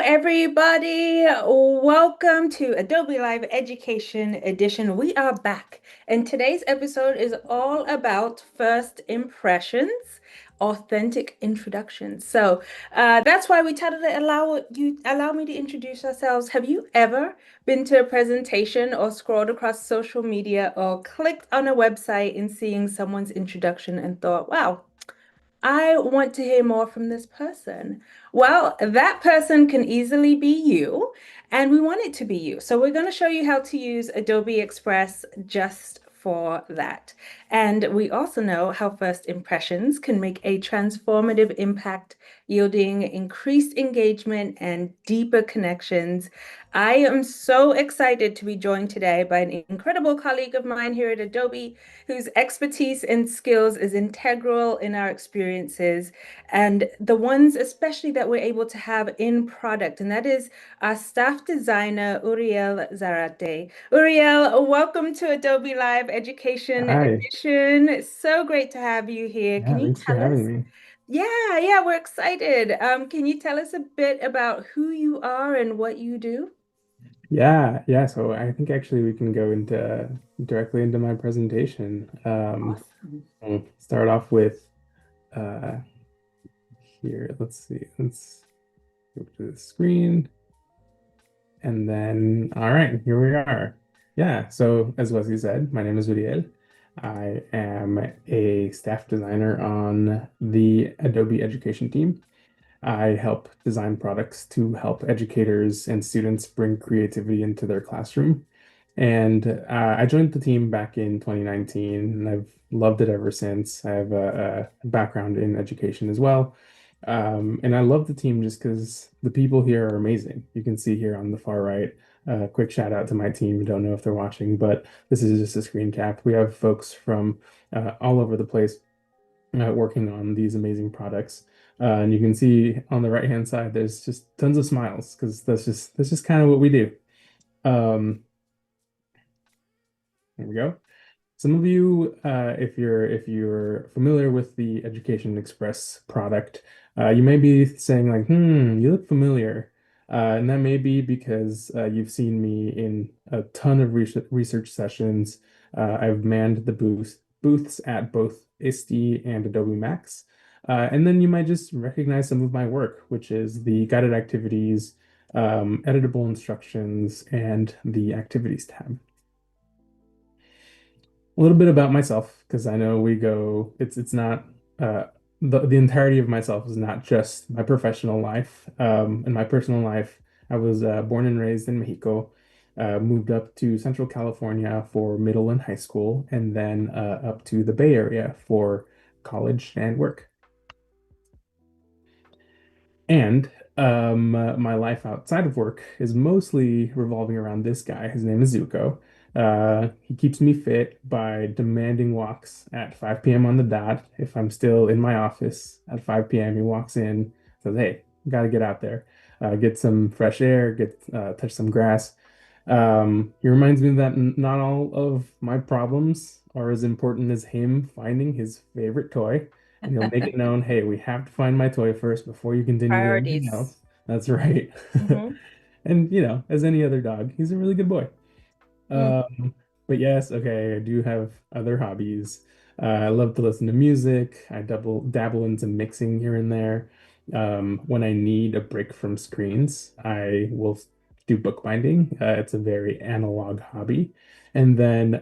everybody. Welcome to Adobe Live Education Edition. We are back, and today's episode is all about first impressions, authentic introductions. That's why we titled it Allow me to introduce ourselves. Have you ever been to a presentation or scrolled across social media or clicked on a website and seeing someone's introduction and thought, wow, I want to hear more from this person? Well, that person can easily be you, and we want it to be you. So we're going to show you how to use Adobe Express just for that. And we also know how first impressions can make a transformative impact, yielding increased engagement and deeper connections. I am so excited to be joined today by an incredible colleague of mine here at Adobe, whose expertise and skills is integral in our experiences, and the ones especially that we're able to have in product. And that is our staff designer, Uriel Zarate. Uriel, welcome to Adobe Live Education Hi. Edition. It's so great to have you here. Can Yeah, you thanks for tell us? having me. Yeah, we're excited. Can you tell us a bit about who you are and what you do? Yeah. So I think actually we can go into directly into my presentation. Awesome. I'll start off with uh here. Let's see. Let's go to the screen. And then, all right, here we are. Yeah, so as Wesley said, my name is Uriel. I am a staff designer on the Adobe Education team. I help design products to help educators and students bring creativity into their classroom. And I joined the team back in 2019, and I've loved it ever since. I have a background in education as well. And I love the team just because the people here are amazing. You can see here on the far right, quick shout out to my team. Don't know if they're watching, but this is just a screen cap. We have folks from all over the place working on these amazing products. And you can see on the right hand side, there's just tons of smiles because that's just kind of what we do. Um, there we go. Some of you, if you're familiar with the Education Express product, you may be saying like, you look familiar. And that may be because you've seen me in a ton of research sessions. I've manned the booths at both ISTE and Adobe Max. And then you might just recognize some of my work, which is the guided activities, editable instructions, and the activities tab. A little bit about myself, because I know it's not the entirety of myself is not just my professional life. In my personal life, I was born and raised in Mexico, moved up to Central California for middle and high school, and then up to the Bay Area for college and work. And my life outside of work is mostly revolving around this guy. His name is Zuko. He keeps me fit by demanding walks at 5 p.m. on the dot. If I'm still in my office at 5 p.m., he walks in, says, "Hey, gotta get out there, get some fresh air, get touch some grass." He reminds me that not all of my problems are as important as him finding his favorite toy. And he'll make it known, hey, we have to find my toy first before you continue with anything Priorities. else. That's right. Mm-hmm. And, as any other dog, he's a really good boy. Um, but yes, okay, I do have other hobbies. I love to listen to music. I dabble into mixing here and there. When I need a break from screens, I will do bookbinding. It's a very analog hobby. And then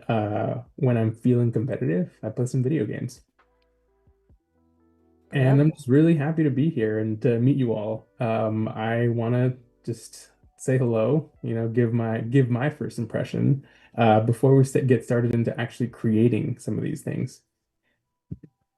when I'm feeling competitive, I play some video games. And Love I'm it. just really happy to be here and to meet you all. I want to just say hello, give my first impression before we get started into actually creating some of these things.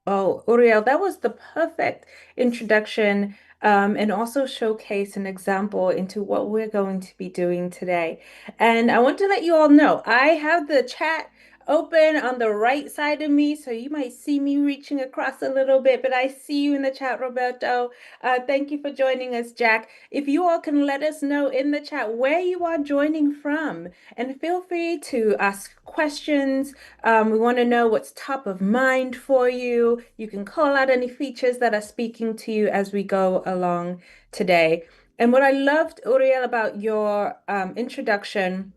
Oh, Uriel, that was the perfect introduction, and also showcase an example into what we're going to be doing today. And I want to let you all know, I have the chat open on the right side of me, so you might see me reaching across a little bit, but I see you in the chat, Roberto. Thank you for joining us, Jack. If you all can let us know in the chat where you are joining from, and feel free to ask questions. We want to know what's top of mind for you. You can call out any features that are speaking to you as we go along today. And what I loved, Uriel, about your introduction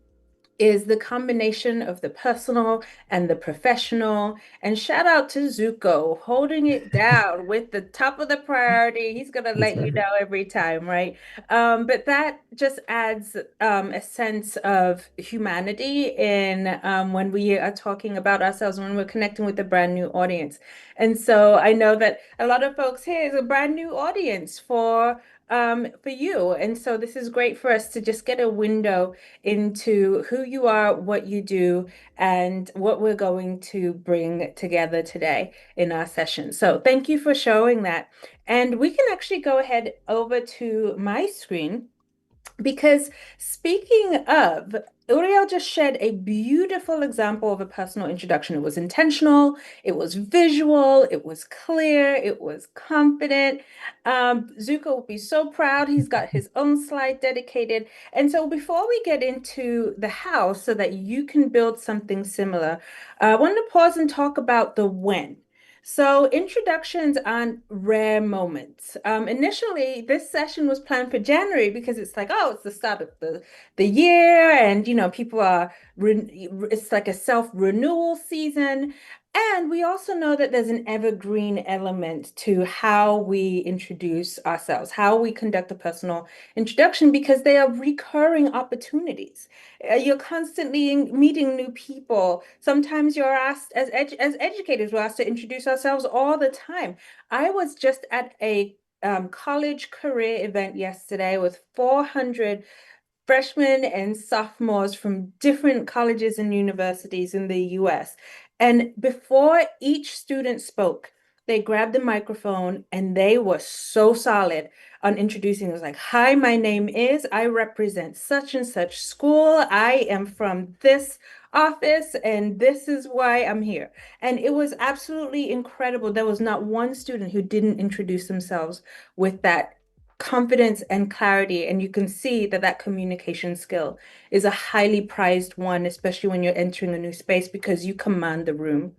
is the combination of the personal and the professional. And shout out to Zuko holding it down with the top of the priority. He's gonna That's let you right. know every time, right? But that just adds a sense of humanity in when we are talking about ourselves, when we're connecting with a brand new audience. And so I know that a lot of folks here is a brand new audience for you. And so this is great for us to just get a window into who you are, what you do, and what we're going to bring together today in our session. So thank you for showing that. And we can actually go ahead over to my screen. Because speaking of, Uriel just shared a beautiful example of a personal introduction. It was intentional, it was visual, it was clear, it was confident. Zuko will be so proud. He's got his own slide dedicated. And so before we get into the how so that you can build something similar, I want to pause and talk about the when. So, introductions on rare moments. Initially, this session was planned for January because it's like, oh, it's the start of the year, and people are it's like a self-renewal season. And we also know that there's an evergreen element to how we introduce ourselves, how we conduct a personal introduction, because they are recurring opportunities. You're constantly meeting new people. Sometimes you're asked, as educators, we're asked to introduce ourselves all the time. I was just at a college career event yesterday with 400 freshmen and sophomores from different colleges and universities in the US. And before each student spoke, they grabbed the microphone and they were so solid on introducing. It was like, hi, my name is, I represent such and such school. I am from this office and this is why I'm here. And it was absolutely incredible. There was not one student who didn't introduce themselves with that confidence and clarity. And you can see that that communication skill is a highly prized one, especially when you're entering a new space because you command the room.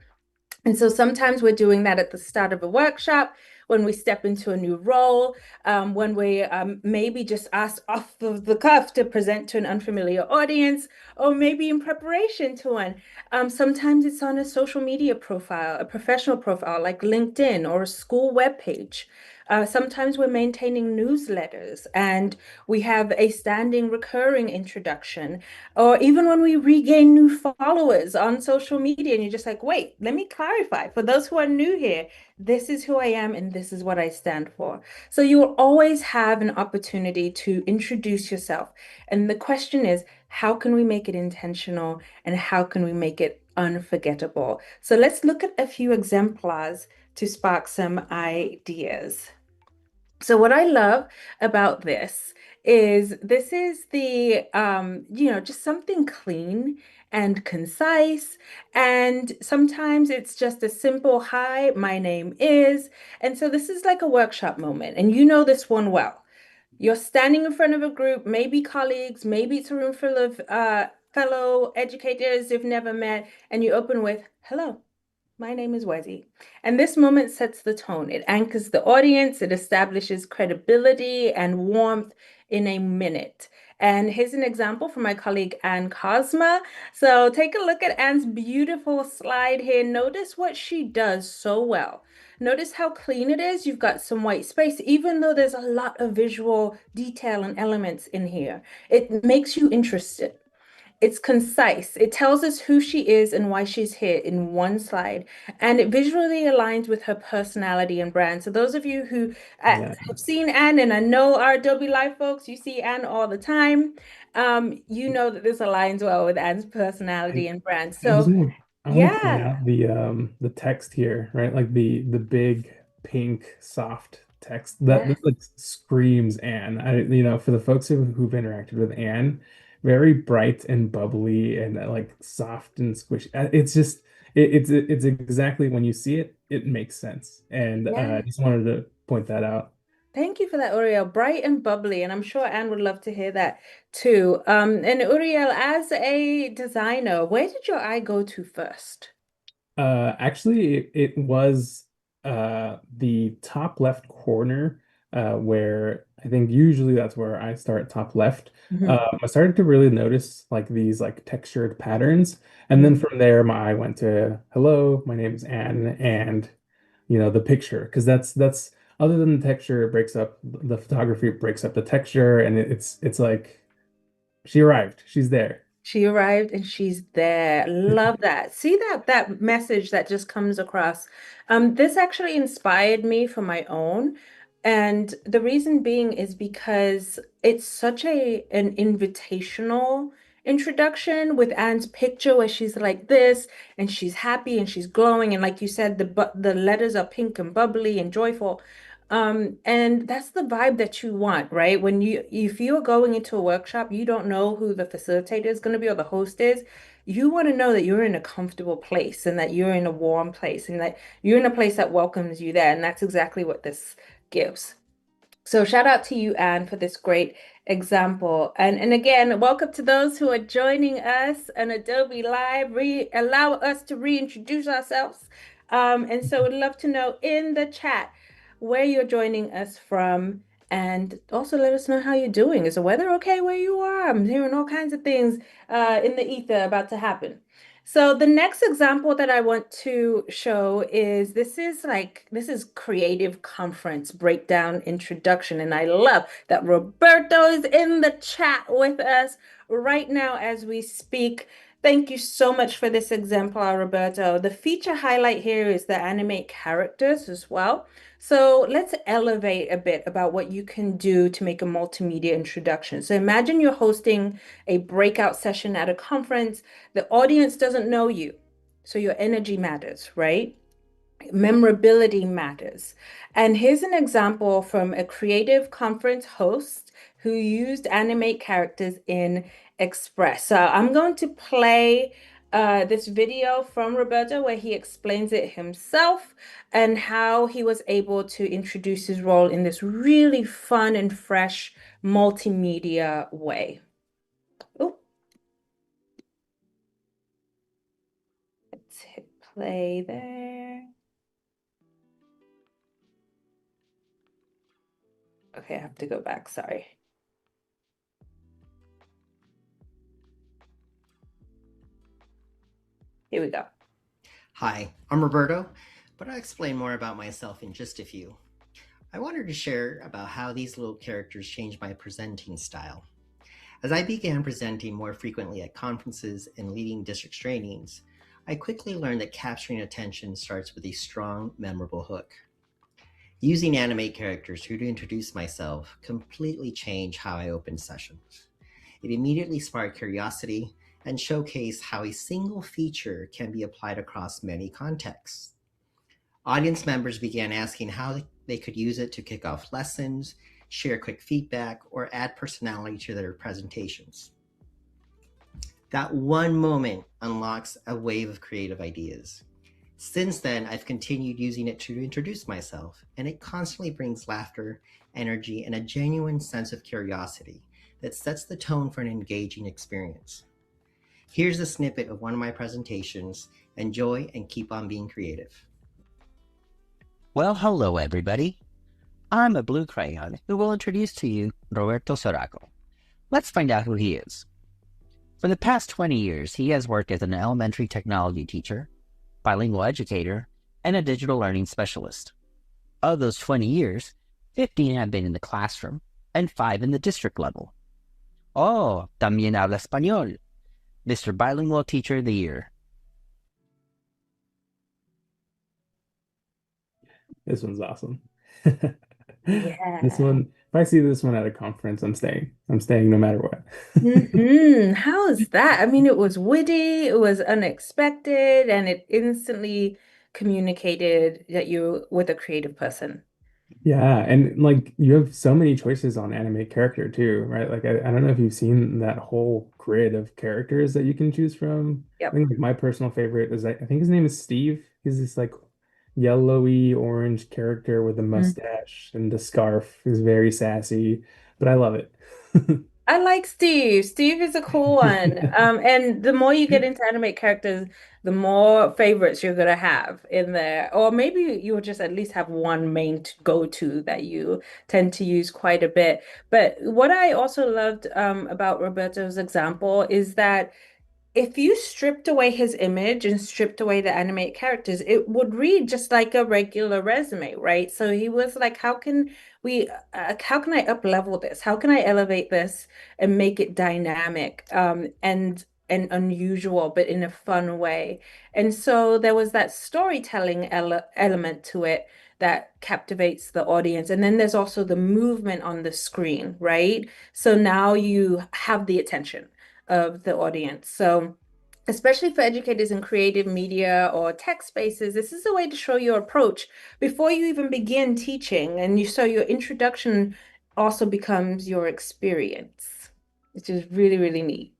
And so sometimes we're doing that at the start of a workshop, when we step into a new role, when we maybe just asked off of the cuff to present to an unfamiliar audience, or maybe in preparation to one. Sometimes it's on a social media profile, a professional profile like LinkedIn or a school webpage. Sometimes we're maintaining newsletters and we have a standing recurring introduction, or even when we regain new followers on social media, and you're just like, wait, let me clarify. For those who are new here, this is who I am and this is what I stand for. So you will always have an opportunity to introduce yourself. And the question is, how can we make it intentional and how can we make it unforgettable? So let's look at a few exemplars to spark some ideas. So what I love about this is the just something clean and concise. And sometimes it's just a simple hi, my name is. And so this is like a workshop moment, and you know this one well. You're standing in front of a group, maybe colleagues, maybe it's a room full of fellow educators you've never met, and you open with, hello. My name is Wezi. And this moment sets the tone. It anchors the audience, it establishes credibility and warmth in a minute. And here's an example from my colleague Anne Cosma. So take a look at Anne's beautiful slide here. Notice what she does so well. Notice how clean it is. You've got some white space, even though there's a lot of visual detail and elements in here. It makes you interested. It's concise. It tells us who she is and why she's here in one slide. And it visually aligns with her personality and brand. So those of you who Yeah. have seen Anne, and I know our Adobe Live folks, you see Anne all the time. You know that this aligns well with Anne's personality I and brand. I just So I want to point yeah, out the text here, right? Like the big pink soft text that yes. like screams Anne. For the folks who've interacted with Anne, very bright and bubbly and like soft and squishy. It's just it's exactly when you see it, it makes sense. And I Yeah. just wanted to point that out. Thank you for that, Uriel. Bright and bubbly, and I'm sure Anne would love to hear that too. And Uriel, as a designer, where did your eye go to first? Actually, it was the top left corner where I think usually that's where I start top left. Mhm. I started to really notice like these like textured patterns, and then from there my eye went to hello, my name is Anne, and the picture, because that's other than the texture, it breaks up the photography, it breaks up the texture, and it's like she arrived, she's there. She arrived and she's there. Love that. See that message that just comes across. This actually inspired me for my own. And the reason being is because it's such an invitational introduction with Anne's picture where she's like this and she's happy and she's glowing. And like you said, the letters are pink and bubbly and joyful. And that's the vibe that you want, right? If you're going into a workshop, you don't know who the facilitator is going to be or the host is. You want to know that you're in a comfortable place and that you're in a warm place and that you're in a place that welcomes you there. And that's exactly what this gives. So shout out to you, Anne, for this great example. And again, welcome to those who are joining us on Adobe Live. Allow us to reintroduce ourselves. And so we'd love to know in the chat where you're joining us from. And also let us know how you're doing. Is the weather okay where you are? I'm hearing all kinds of things in the ether about to happen. So the next example that I want to show is this is creative conference breakdown introduction. And I love that Roberto is in the chat with us right now as we speak. Thank you so much for this exemplar, Roberto. The feature highlight here is the animate characters as well. So let's elevate a bit about what you can do to make a multimedia introduction. So imagine you're hosting a breakout session at a conference. The audience doesn't know you, so your energy matters, right? Memorability matters. And here's an example from a creative conference host who used animate characters in Express. So I'm going to play this video from Roberto where he explains it himself and how he was able to introduce his role in this really fun and fresh multimedia way. Oh, let's hit play there. Okay, I have to go back. Sorry. Here we go. Hi, I'm Roberto, but I'll explain more about myself in just a few. I wanted to share about how these little characters changed my presenting style. As I began presenting more frequently at conferences and leading district trainings, I quickly learned that capturing attention starts with a strong, memorable hook. Using animate characters to introduce myself completely changed how I opened sessions. It immediately sparked curiosity and showcased how a single feature can be applied across many contexts. Audience members began asking how they could use it to kick off lessons, share quick feedback, or add personality to their presentations. That one moment unlocks a wave of creative ideas. Since then, I've continued using it to introduce myself, and it constantly brings laughter, energy, and a genuine sense of curiosity that sets the tone for an engaging experience. Here's a snippet of one of my presentations. Enjoy and keep on being creative. Well, hello everybody. I'm a blue crayon who will introduce to you Roberto Soraco. Let's find out who he is. For the past 20 years, he has worked as an elementary technology teacher, bilingual educator, and a digital learning specialist. Of those 20 years, 15 have been in the classroom and 5 in the district level. Oh, también habla español. Mr. Bilingual Teacher of the Year. This one's awesome. This Yeah. one, if I see this one at a conference, I'm staying. I'm staying no matter what. How is that? I mean, it was witty, it was unexpected, and it instantly communicated that you're with a creative person. Yeah, and like you have so many choices on animate character too, right? Like I don't know if you've seen that whole grid of characters that you can choose from. I Yep. think like my personal favorite is I think his name is Steve. He's this like yellowy orange character with a Mm. mustache and a scarf. He's very sassy, but I love it. I like Steve. Steve is a cool one. And the more you get into animate characters, the more favorites you're gonna have in there. Or maybe you'll just at least have one main go-to that you tend to use quite a bit. But what I also loved about Roberto's example is that if you stripped away his image and stripped away the animated characters, it would read just like a regular resume, right? So he was like, how can I up level this? How can I elevate this and make it dynamic, and unusual, but in a fun way? And so there was that storytelling element to it that captivates the audience. And then there's also the movement on the screen, right? So now you have the attention of the audience. So, especially for educators in creative media or tech spaces, this is a way to show your approach before you even begin teaching. And so your introduction also becomes your experience, which is really, really neat.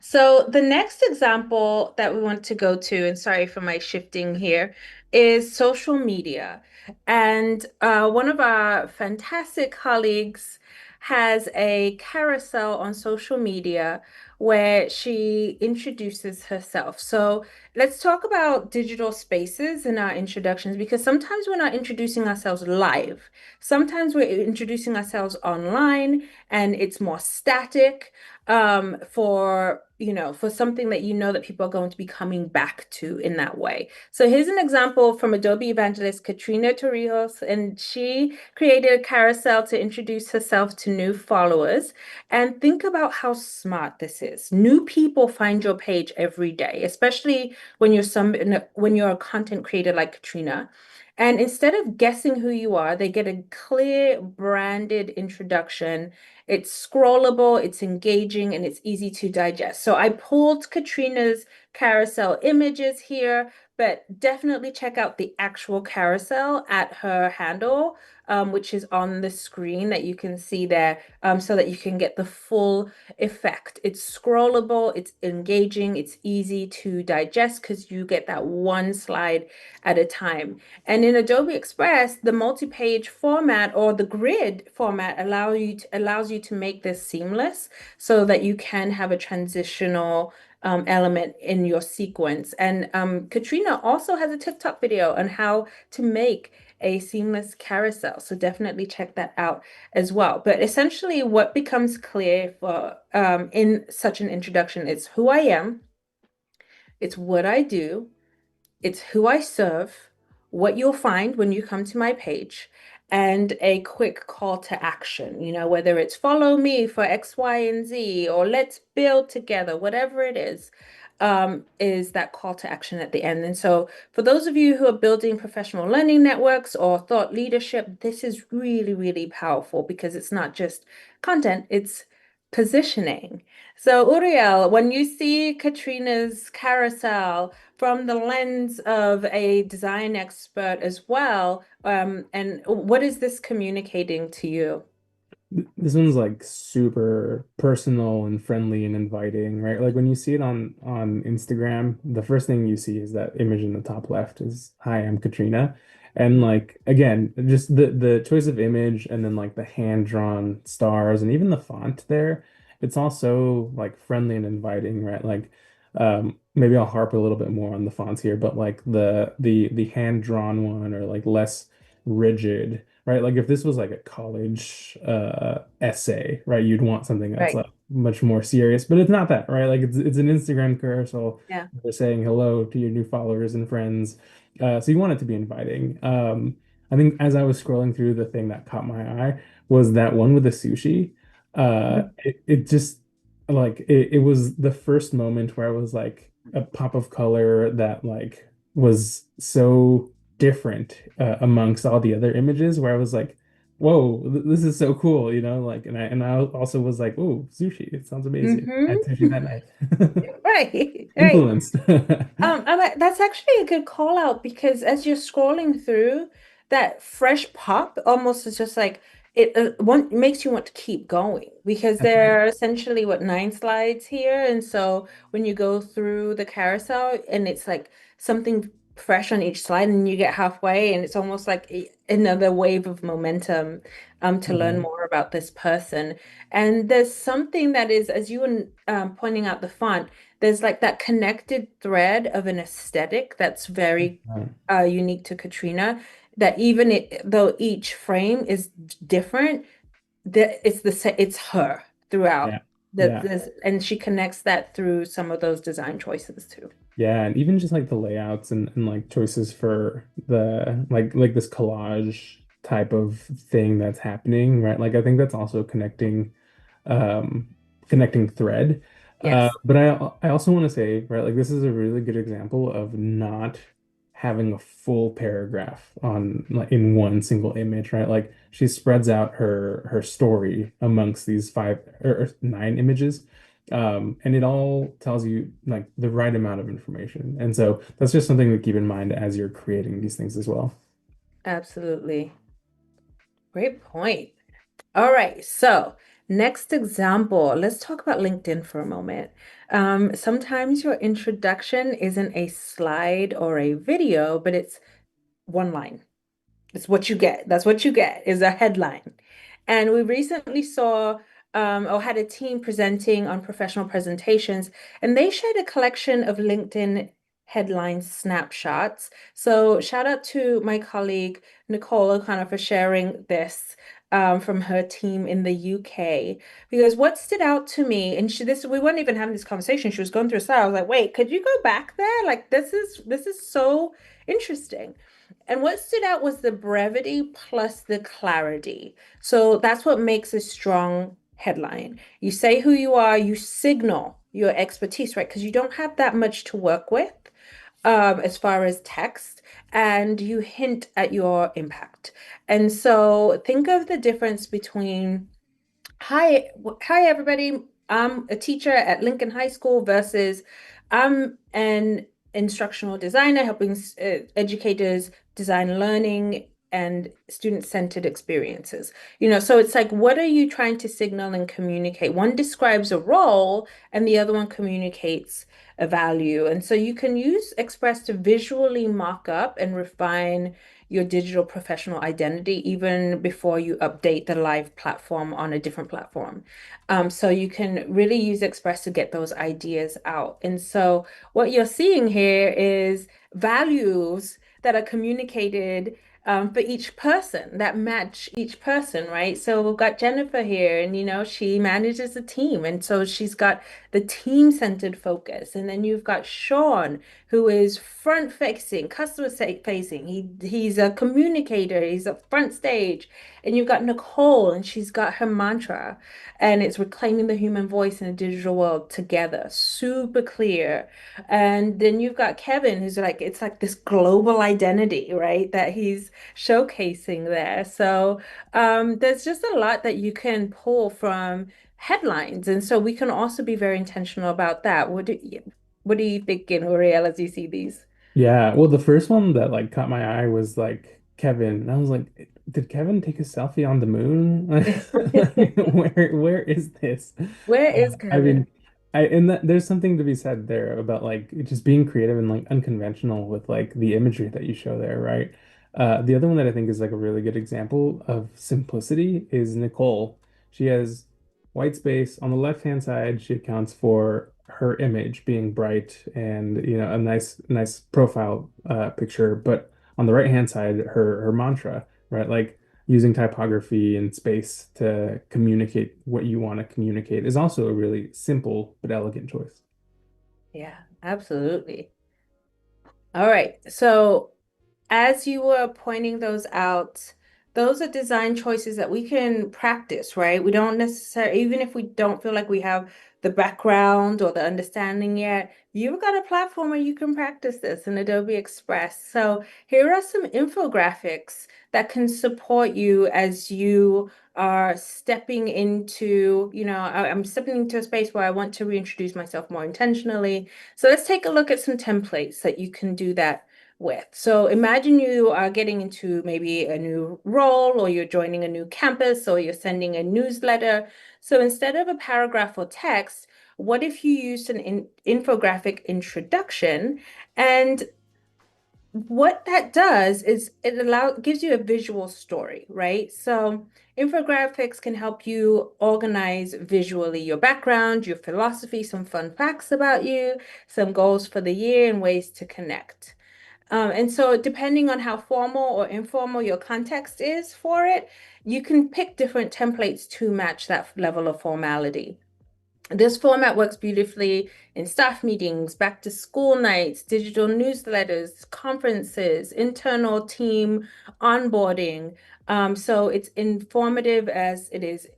So the next example that we want to go to, and sorry for my shifting here, is social media. And one of our fantastic colleagues has a carousel on social media where she introduces herself. So let's talk about digital spaces in our introductions, because sometimes we're not introducing ourselves live. Sometimes we're introducing ourselves online and it's more static, for for something that that people are going to be coming back to in that way. So here's an example from Adobe evangelist Katrina Torrijos, and she created a carousel to introduce herself to new followers. And think about how smart this is. New people find your page every day, especially when you're a content creator like Katrina. And instead of guessing who you are, they get a clear branded introduction. It's scrollable, it's engaging, and it's easy to digest. So I pulled Katrina's carousel images here, but definitely check out the actual carousel at her handle, which is on the screen that you can see there, so that you can get the full effect. It's scrollable, it's engaging, it's easy to digest because you get that one slide at a time. And in Adobe Express, the multi-page format or the grid format allows you to make this seamless so that you can have a transitional element in your sequence. And Katrina also has a TikTok video on how to make a seamless carousel. So definitely check that out as well. But essentially, what becomes clear for in such an introduction is who I am, it's what I do, it's who I serve, what you'll find when you come to my page, and a quick call to action, whether it's follow me for X, Y, and Z, or let's build together, whatever it is that call to action at the end. And so for those of you who are building professional learning networks or thought leadership, this is really, really powerful because it's not just content, it's positioning. So Uriel, when you see Katrina's carousel from the lens of a design expert as well, and what is this communicating to you? This one's like super personal and friendly and inviting, right? Like when you see it on Instagram, the first thing you see is that image in the top left is "Hi, I'm Katrina." And like again, just the choice of image and then like the hand-drawn stars and even the font there, it's also like friendly and inviting, right? Like maybe I'll harp a little bit more on the fonts here, but like the hand-drawn one or like less rigid, right? Like if this was like a college essay, right? You'd want something that's Right. like much more serious, but it's not that, right? Like it's an Instagram carousel. Yeah. They're saying hello to your new followers and friends. So you want it to be inviting. I think as I was scrolling through, the thing that caught my eye was that one with the sushi. It just like it was the first moment where I was like a pop of color that like was so different amongst all the other images where I was like, whoa, this is so cool, like and I also was like, oh, sushi, it sounds amazing. I had sushi that night. Right, right. Influenced. That's actually a good call out because as you're scrolling through, that fresh pop almost is just like it makes you want to keep going because That's right. there are essentially what 9 slides here, and so when you go through the carousel and it's like something fresh on each slide, and you get halfway and it's almost like another wave of momentum to learn Mhm. more about this person. And there's something that is, as you were pointing out the font, there's like that connected thread of an aesthetic that's very Uh, unique to Katrina, that even though each frame is different, it's her throughout. yeah, yeah. And she connects that through some of those design choices too. Yeah, and even just like the layouts and like choices for the like this collage type of thing that's happening, right? Like I think that's also um connecting thread. Yes. But I also want to say, right, like this is a really good example of not having a full paragraph on like in one single image, right? Like she spreads out her story amongst these five or nine images. And it all tells you like the right amount of information. And so that's just something to keep in mind as you're creating these things as well. Absolutely. Great point. All right, so next example, let's talk about LinkedIn for a moment. Sometimes your introduction isn't a slide or a video, but it's one line. It's what you get. That's what you get is a headline. And we recently saw or had a team presenting on professional presentations, and they shared a collection of LinkedIn headline snapshots. So shout out to my colleague Nicole O'Connor for sharing this from her team in the UK. Because what stood out to me, and we weren't even having this conversation. She was going through a slide. I was like, wait, could you go back there? Like this is so interesting. And what stood out was the brevity plus the clarity. So that's what makes a strong headline. You say who you are, you signal your expertise, right? Because you don't have that much to work with as far as text, and you hint at your impact. And so think of the difference between hi everybody. I'm a teacher at Lincoln High School versus I'm an instructional designer helping educators design learning and student-centered experiences. So it's like, what are you trying to signal and communicate? One describes a role and the other one communicates a value. And so you can use Express to visually mock up and refine your digital professional identity even before you update the live platform on a different platform. So you can really use Express to get those ideas out. And so what you're seeing here is values that are communicated for each person that match each person, right? So we've got Jennifer here, and she manages a team, and so she's got the team-centered focus. And then you've got Sean, who is front facing, customer facing. He's a communicator, he's a front stage. And you've got Nicole, and she's got her mantra, and it's reclaiming the human voice in a digital world together. Super clear. And then you've got Kevin, who's like, it's like this global identity, right? That he's showcasing there. So there's just a lot that you can pull from headlines. And so we can also be very intentional about that. What are you thinking, Uriel, as you see these? Yeah, well, the first one that like caught my eye was like Kevin, and I was like, did Kevin take a selfie on the moon? Like, where is this? Where is I mean, Kevin? and there's something to be said there about like just being creative and like unconventional with like the imagery that you show there, right? The other one that I think is like a really good example of simplicity is Nicole. She has white space on the left-hand side. She accounts for her image being bright and a nice profile picture, but on the right-hand side, her mantra, right? Like using typography and space to communicate what you want to communicate is also a really simple but elegant choice. Yeah, absolutely. All right. So as you were pointing those out, those are design choices that we can practice, right? We don't necessarily, even if we don't feel like we have the background or the understanding yet, you've got a platform where you can practice this in Adobe Express. So here are some infographics that can support you as you are stepping into, I'm stepping into a space where I want to reintroduce myself more intentionally. So let's take a look at some templates that you can do that with. So imagine you are getting into maybe a new role, or you're joining a new campus, or you're sending a newsletter. So instead of a paragraph or text, what if you used an infographic introduction? And what that does is gives you a visual story, right? So infographics can help you organize visually your background, your philosophy, some fun facts about you, some goals for the year, and ways to connect. And so depending on how formal or informal your context is for it, you can pick different templates to match that level of formality. This format works beautifully in staff meetings, back to school nights, digital newsletters, conferences, internal team onboarding. So it's informative as it is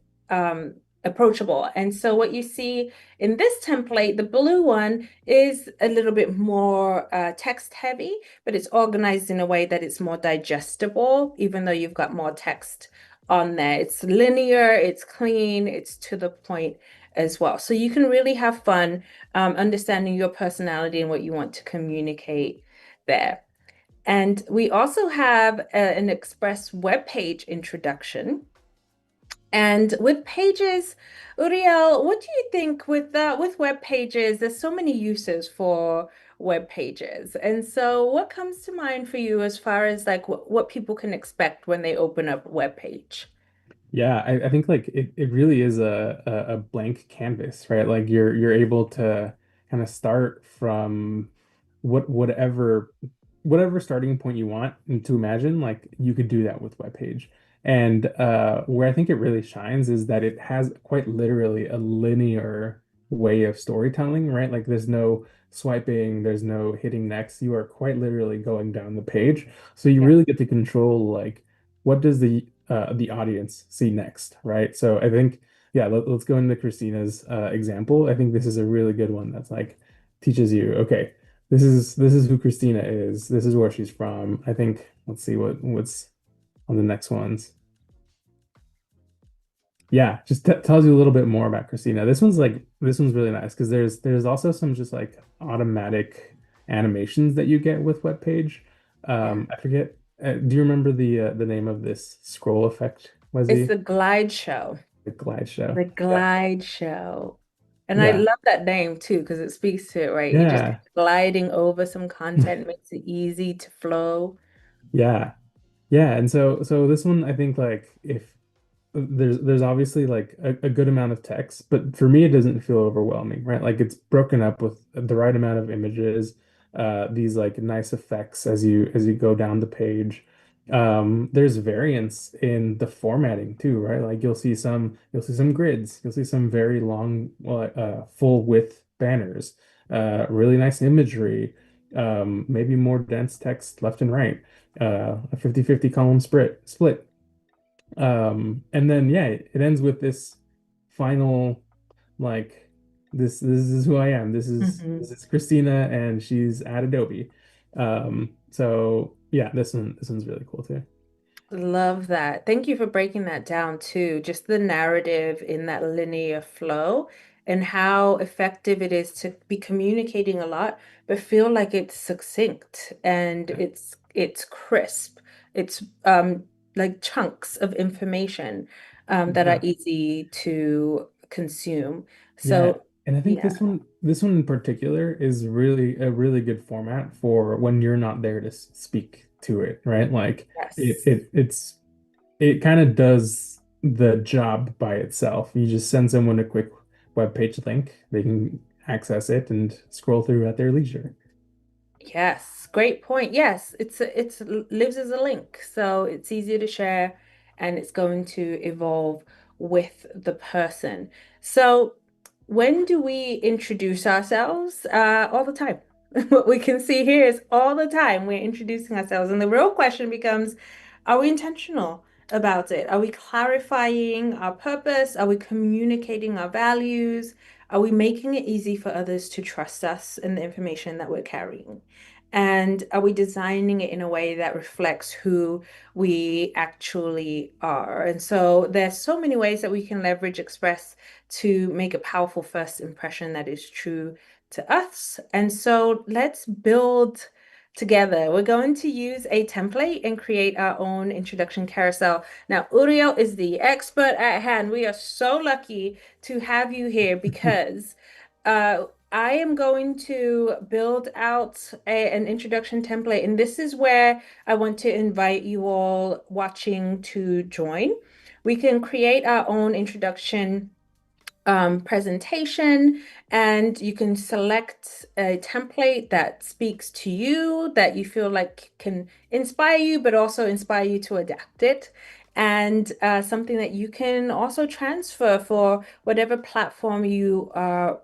approachable. And so what you see in this template, the blue one, is a little bit more text heavy, but it's organized in a way that it's more digestible, even though you've got more text on there. It's linear, it's clean, it's to the point as well. So you can really have fun understanding your personality and what you want to communicate there. And we also have an Express web page introduction. And with pages, Uriel, what do you think with web pages? There's so many uses for web pages. And so what comes to mind for you as far as like what people can expect when they open up a web page? Yeah, I think like it really is a blank canvas, right? Like you're able to kind of start from whatever starting point you want and to imagine, like you could do that with web page. And where I think it really shines is that it has quite literally a linear way of storytelling, right? Like there's no swiping, there's no hitting next. You are quite literally going down the page. So you Yeah. really get to control like what does the audience see next, right? So I think, yeah, let's go into Christina's example. I think this is a really good one that's like teaches you, okay, this is who Christina is. This is where she's from. I think let's see what's on the next ones. Yeah, just t tells you a little bit more about Christina. This one's really nice because there's also some just like automatic animations that you get with web page. Yeah. I forget. Do you remember the name of this scroll effect, It's Wesley? the glide show. The glide show. The Yeah. glide show. And I Yeah. love that name too, because it speaks to it, right? You just Yeah. gliding over some content makes it easy to flow. Yeah. Yeah. And so this one I think like if there's obviously like a good amount of text, but for me it doesn't feel overwhelming, right? Like it's broken up with the right amount of images, these like nice effects as you go down the page. There's variance in the formatting too, right? Like you'll see some grids, you'll see some very long, full width banners, really nice imagery, maybe more dense text left and right, a 50-50 column split. And then yeah, it ends with this final like this is who I am. Mhm. This is Christina and she's at Adobe. So yeah, this one's really cool too. Love that. Thank you for breaking that down too. Just the narrative in that linear flow and how effective it is to be communicating a lot, but feel like it's succinct and Yeah. it's crisp. It's like chunks of information that are Yeah. easy to consume. Yeah. So And I think yeah, this one in particular is really a really good format for when you're not there to speak to it, right? Like yes. it kind of does the job by itself. You just send someone a quick web page link, they can access it and scroll through at their leisure. Yes, great point. Yes, it's lives as a link, so it's easier to share and it's going to evolve with the person. So when do we introduce ourselves? All the time. What we can see here is all the time we're introducing ourselves. And the real question becomes, are we intentional about it? Are we clarifying our purpose? Are we communicating our values? Are we making it easy for others to trust us and the information that we're carrying? And are we designing it in a way that reflects who we actually are? And so there's so many ways that we can leverage Express to make a powerful first impression that is true to us. And so let's build together. We're going to use a template and create our own introduction carousel. Now, Uriel is the expert at hand. We are so lucky to have you here because I am going to build out an introduction template, and this is where I want to invite you all watching to join. We can create our own introduction presentation, and you can select a template that speaks to you, that you feel like can inspire you, but also inspire you to adapt it. And something that you can also transfer for whatever platform you are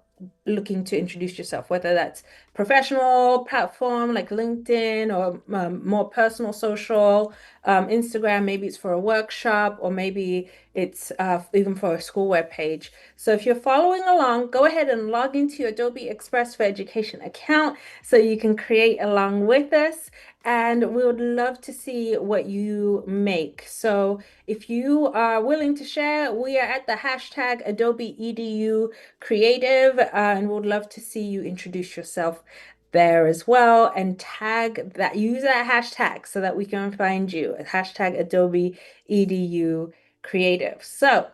looking to introduce yourself, whether that's professional platform like LinkedIn or more personal social, Instagram, maybe it's for a workshop, or maybe it's even for a school web page. So if you're following along, go ahead and log into your Adobe Express for Education account so you can create along with us. And we would love to see what you make. So if you are willing to share, we are at the hashtag Adobe EDU Creative, and we'd love to see you introduce yourself there as well, and tag that, use that hashtag so that we can find you at hashtag Adobe EDU Creative. So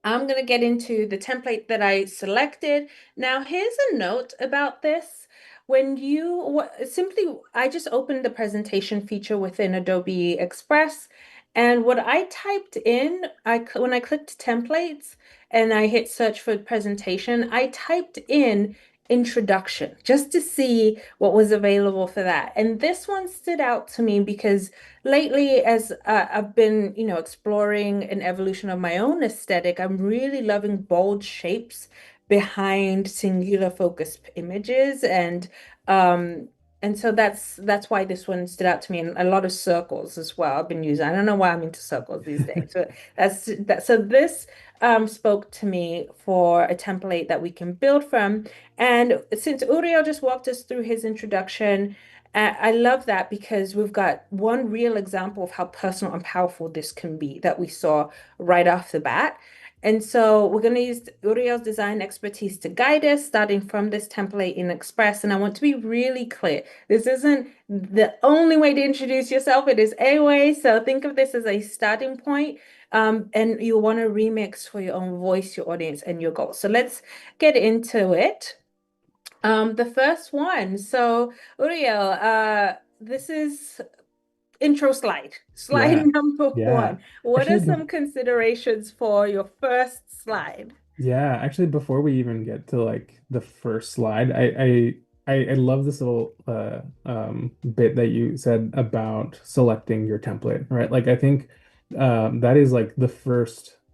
I'm going to get into the template that I selected. Now, here's a note about this. When you simply, I just opened the presentation feature within Adobe Express, and what I typed in, when I clicked templates and I hit search for presentation, I typed in introduction just to see what was available for that. And this one stood out to me because lately, as I've been, exploring an evolution of my own aesthetic, I'm really loving bold shapes behind singular focused images, um and so that's why this one stood out to me, and a lot of circles as well I've been using. I don't know why I'm into circles these days, but that's that. So this spoke to me for a template that we can build from. And since Uriel just walked us through his introduction, I love that because we've got one real example of how personal and powerful this can be that we saw right off the bat. And so we're going to use Uriel's design expertise to guide us, starting from this template in Express. And I want to be really clear. This isn't the only way to introduce yourself. It is a way. So think of this as a starting point. And you want to remix for your own voice, your audience, and your goals. So let's get into it. The first one. So, Uriel, this is intro slide. Slide Yeah. number Yeah. one. What are Actually, some considerations for your first slide? yeah, actually, before we even get to like the first slide, I love this little bit that you said about selecting your template, right? Like I think that is like the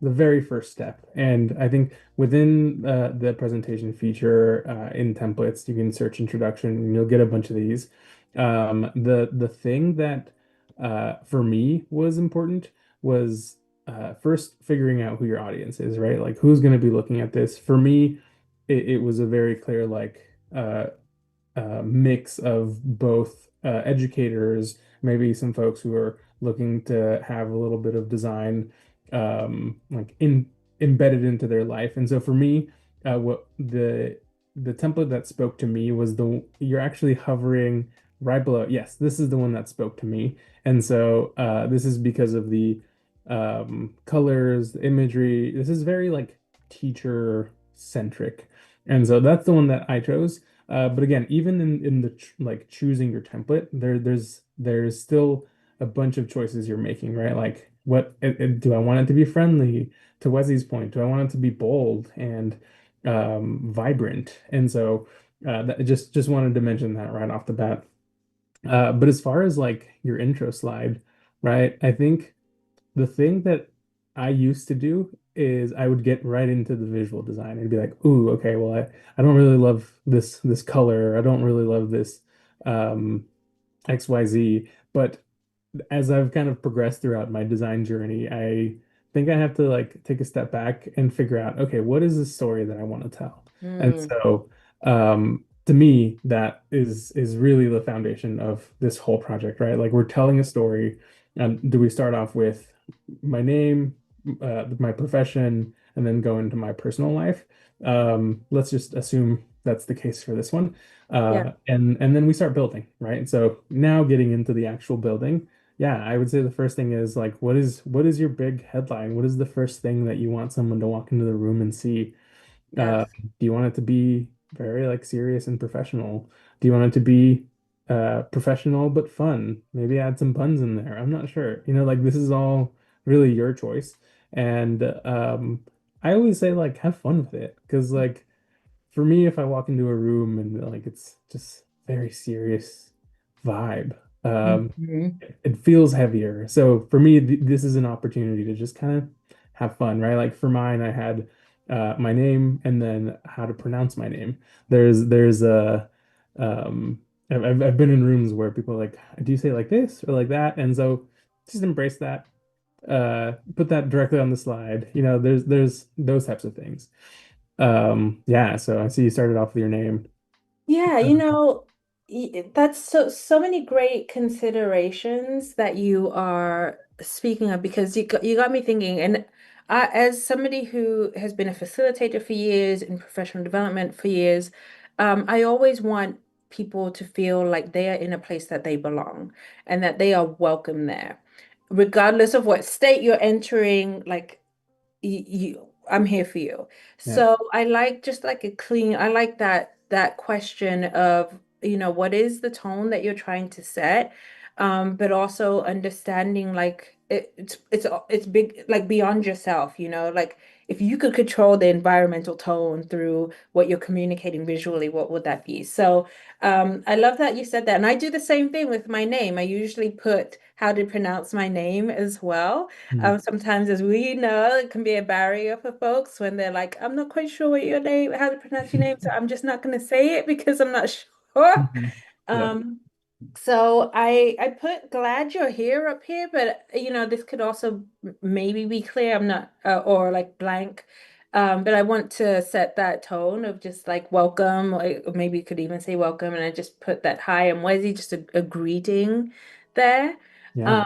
very first step. And I think within the presentation feature in templates, you can search introduction and you'll get a bunch of these. The thing that for me was important was first figuring out who your audience is, right? Like who's going to be looking at this. For me, it was a very clear like mix of both educators, maybe some folks who are looking to have a little bit of design like in embedded into their life. And so for me, what the template that spoke to me was the you're actually hovering right below. Yes, this is the one that spoke to me. And so this is because of the colors, the imagery. This is very like teacher centric. And so that's the one that I chose. But again, even in the like choosing your template, there's still a bunch of choices you're making, right? Like do I want it to be friendly? To Wesley's point, do I want it to be bold and vibrant? And so just wanted to mention that right off the bat. But as far as like your intro slide, right? I think the thing that I used to do is I would get right into the visual design and be like, ooh, okay, well, I don't really love this color. I don't really love this um, XYZ. But as I've kind of progressed throughout my design journey, I think I have to like take a step back and figure out, okay, what is the story that I want to tell? And Hmm. so to me, that is really the foundation of this whole project, right? Like we're telling a story. And do we start off with my name, my profession, and then go into my personal life? Let's just assume that's the case for this one. Yeah. And then we start building, right? So now getting into the actual building, yeah, I would say the first thing is like, what is your big headline? What is the first thing that you want someone to walk into the room and see? Yes. Do you want it to be very like serious and professional? Do you want it to be professional but fun? Maybe add some puns in there. I'm not sure. Like this is all really your choice. And I always say like have fun with it because like for me, if I walk into a room and like it's just very serious vibe, Mhm. it feels heavier. So for me, th this is an opportunity to just kind of have fun, right? Like for mine, I had my name and then how to pronounce my name. There's a I've been in rooms where people are like, do you say it like this or like that? And so just embrace that. Put that directly on the slide. There's those types of things. Yeah, so I see you started off with your name. Yeah, that's so many great considerations that you are speaking of because you got me thinking, and as somebody who has been a facilitator for years in professional development for years, I always want people to feel like they are in a place that they belong and that they are welcome there, regardless of what state you're entering. Like I'm here for you. Yeah. So I like just like I like that question of, what is the tone that you're trying to set? But also understanding like it's big, like beyond yourself, like if you could control the environmental tone through what you're communicating visually, what would that be? So I love that you said that. And I do the same thing with my name. I usually put how to pronounce my name as well. Mm. Sometimes, as we know, it can be a barrier for folks when they're like, I'm not quite sure what your name, how to pronounce your name, so I'm just not going to say it because I'm not sure. Mhm. Yeah. Um, so I put glad you're here up here, but this could also maybe be clear. I'm not or like blank. But I want to set that tone of just like welcome, or maybe you could even say welcome, and I just put that hi, I'm Wezzy, just a greeting there. Yeah.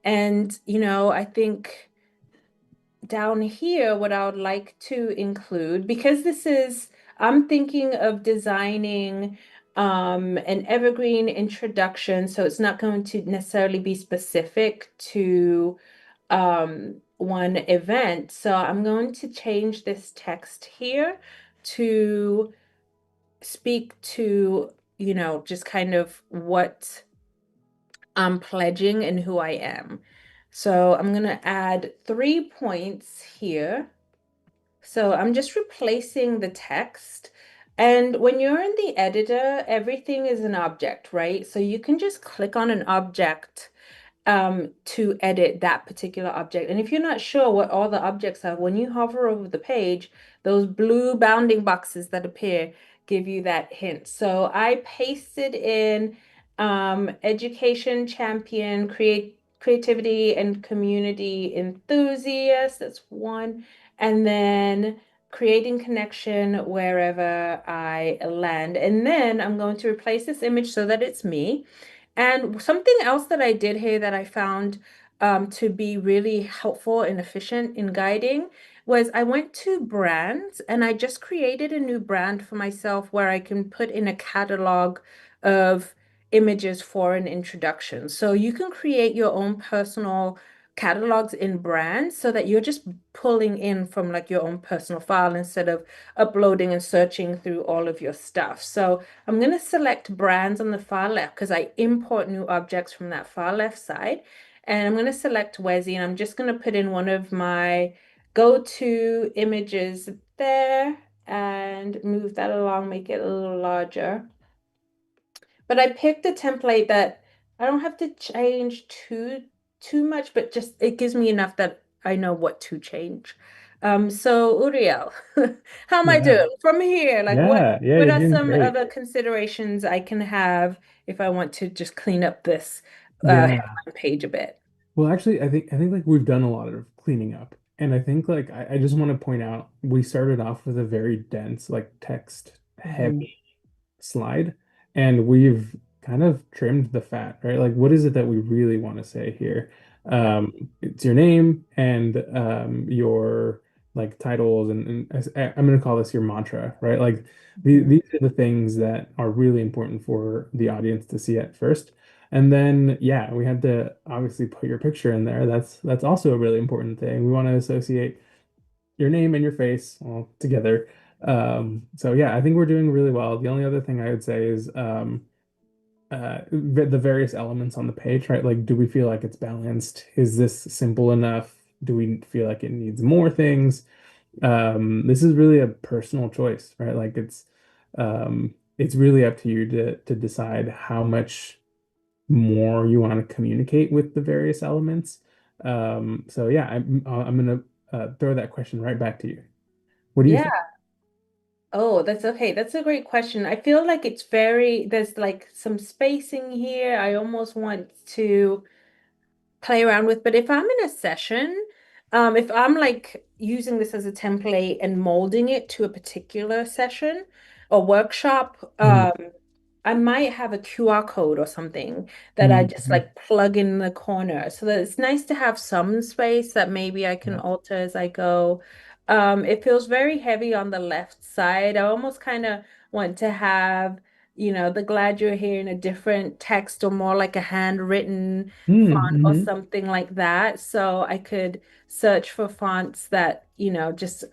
And I think down here, what I would like to include, because I'm thinking of designing an evergreen introduction, so it's not going to necessarily be specific to one event. So I'm going to change this text here to speak to, just kind of what I'm pledging and who I am. So I'm going to add 3 points here. So I'm just replacing the text. And when you're in the editor, everything is an object, right? So you can just click on an object to edit that particular object. And if you're not sure what all the objects are, when you hover over the page, those blue bounding boxes that appear give you that hint. So I pasted in education champion, creativity and community enthusiast. That's one. And then creating connection wherever I land. And then I'm going to replace this image so that it's me. And something else that I did here that I found to be really helpful and efficient in guiding was I went to brands and I just created a new brand for myself where I can put in a catalog of images for an introduction. So you can create your own personal catalogs in brands so that you're just pulling in from like your own personal file instead of uploading and searching through all of your stuff. So I'm going to select brands on the far left because I import new objects from that far left side. And I'm going to select Wezzy and I'm just going to put in one of my go-to images there and move that along, make it a little larger. But I picked a template that I don't have to change too much, but just it gives me enough that I know what to change. So Uriel, how am I Yeah. doing from here? Like Yeah. Yeah. what You're are doing some great. other considerations I can have if I want to just clean up this Yeah. headline page a bit? Well, actually, I think like we've done a lot of cleaning up. And I think like I just want to point out we started off with a very dense, like text Mhm. heavy slide, and we've kind of trimmed the fat, right? Like, what is it that we really want to say here? It's your name and your like titles, and I'm going to call this your mantra, right? Like, these are the things that are really important for the audience to see at first. And then, yeah, we had to obviously put your picture in there. That's also a really important thing. We want to associate your name and your face all together. So yeah, I think we're doing really well. The only other thing I would say is the various elements on the page, right? Like, do we feel like it's balanced? Is this simple enough? Do we feel like it needs more things? This is really a personal choice, right? Like it's really up to you to decide how much more you want to communicate with the various elements. So yeah, I'm gonna throw that question right back to you. What do you Yeah. think? Oh, that's okay. That's a great question. I feel like it's there's like some spacing here. I almost want to play around with. But if I'm in a session, if I'm like using this as a template and molding it to a particular session or workshop, Mm, I might have a QR code or something that I mm, just mm. like plug in the corner. So that it's nice to have some space that maybe I can Yeah. alter as I go. It feels very heavy on the left side. I almost kind of want to have, the glad you're here in a different text or more like a handwritten font or Mm-hmm. something like that. So I could search for fonts that, just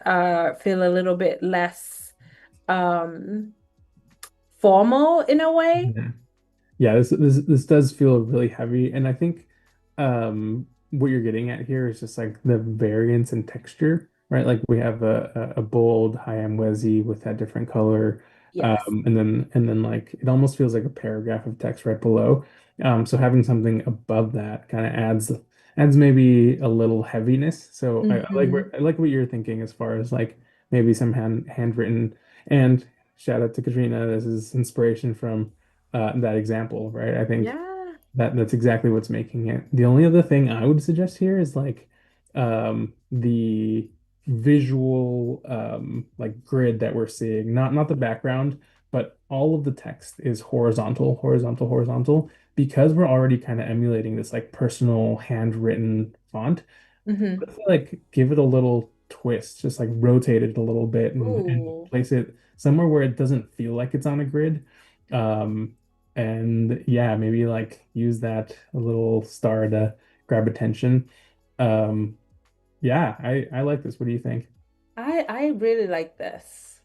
feel a little bit less um formal in a way. Yeah. Yeah, this does feel really heavy, and I think what you're getting at here is just like the variance in texture, right? Like we have a bold high-end WYSI with that different color, Yes. and then like it almost feels like a paragraph of text right below. So having something above that kind of adds maybe a little heaviness. So Hmm. I like what you're thinking as far as like maybe some handwritten, and shout out to Katrina. This is inspiration from that example, right? I think Yeah. that's exactly what's making it. The only other thing I would suggest here is like the visual like grid that we're seeing, not the background, but all of the text is horizontal, horizontal, horizontal, because we're already kind of emulating this like personal handwritten font. Hmm. I feel like give it a little twist, just like rotate it a little bit and Ooh. place it somewhere where it doesn't feel like it's on a grid. Um, and yeah, maybe like use that a little star to grab attention. Um, yeah, I like this. What do you think? I really like this.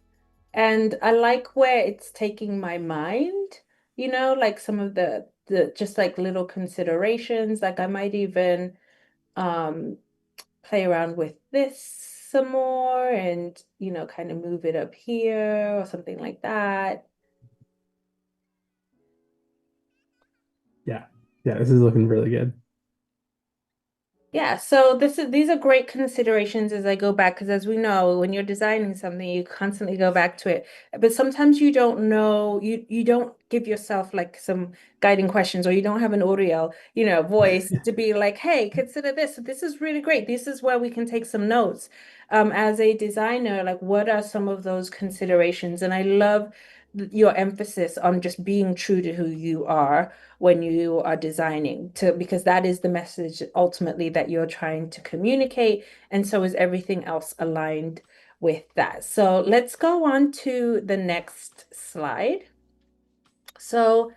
And I like where it's taking my mind, like some of the just like little considerations. Like I might even um play around with this some more and, kind of move it up here or something like that. Yeah, yeah, this is looking really good. Yeah, so these are great considerations as I go back because as we know, when you're designing something, you constantly go back to it. But sometimes you don't know, you don't give yourself like some guiding questions or you don't have an audio, voice to be like, hey, consider this. This is really great. This is where we can take some notes. As a designer, like what are some of those considerations? And I love your emphasis on just being true to who you are when you are designing to because that is the message ultimately that you're trying to communicate and so is everything else aligned with that. So let's go on to the next slide. So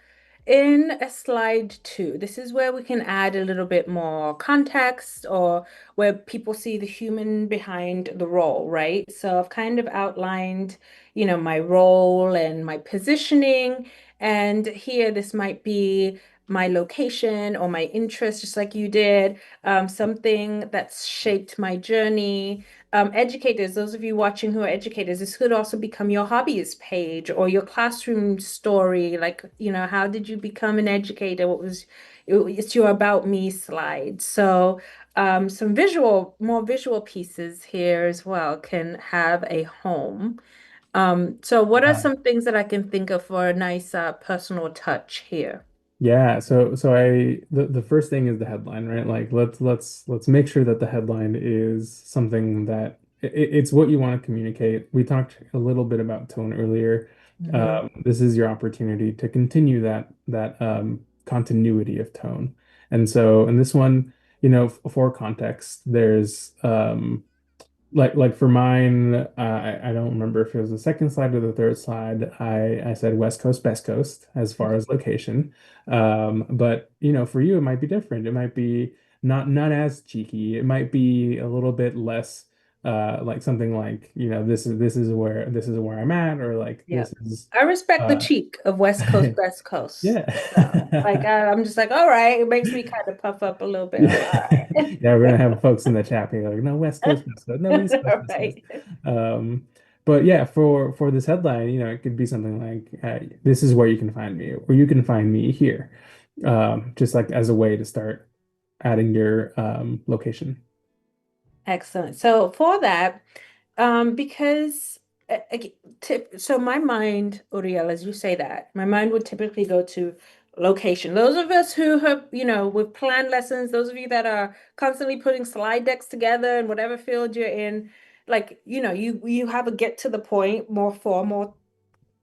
in a slide two, this is where we can add a little bit more context or where people see the human behind the role, right? So I've kind of outlined, my role and my positioning. And here, this might be my location or my interest, just like you did, something that's shaped my journey. Educators, those of you watching who are educators, this could also become your hobbies page or your classroom story. Like, how did you become an educator? It's your about me slide. So, some more visual pieces here as well can have a home. So what are some things that I can think of for a nice personal touch here? Yeah, so the first thing is the headline, right? Like let's make sure that the headline is something that it's what you want to communicate. We talked a little bit about tone earlier. Hmm. This is your opportunity to continue that continuity of tone. And so in this one, for context, there's like for mine, I don't remember if it was the second slide or the third slide. I said West Coast, Best Coast as far as location. But for you, it might be different. It might be not as cheeky. It might be a little bit less like something like, this is where I'm at, or like Yeah. this is I respect the uh cheek of West Coast, Best Coast. So, like, yeah. I'm just like, all right, it makes me kind of puff up a little bit. Like, all right. Yeah, we're gonna have folks in the chat being like, no, West Coast, West Coast, no, East Coast, All East Coast. right. Um, but yeah, for this headline, it could be something like, this is where you can find me, or you can find me here. Just like as a way to start adding your location. Excellent. So for that, because so my mind, Uriel, as you say that, my mind would typically go to location. Those of us who have, with planned lessons, those of you that are constantly putting slide decks together in whatever field you're in, like, you have a get to the point, more formal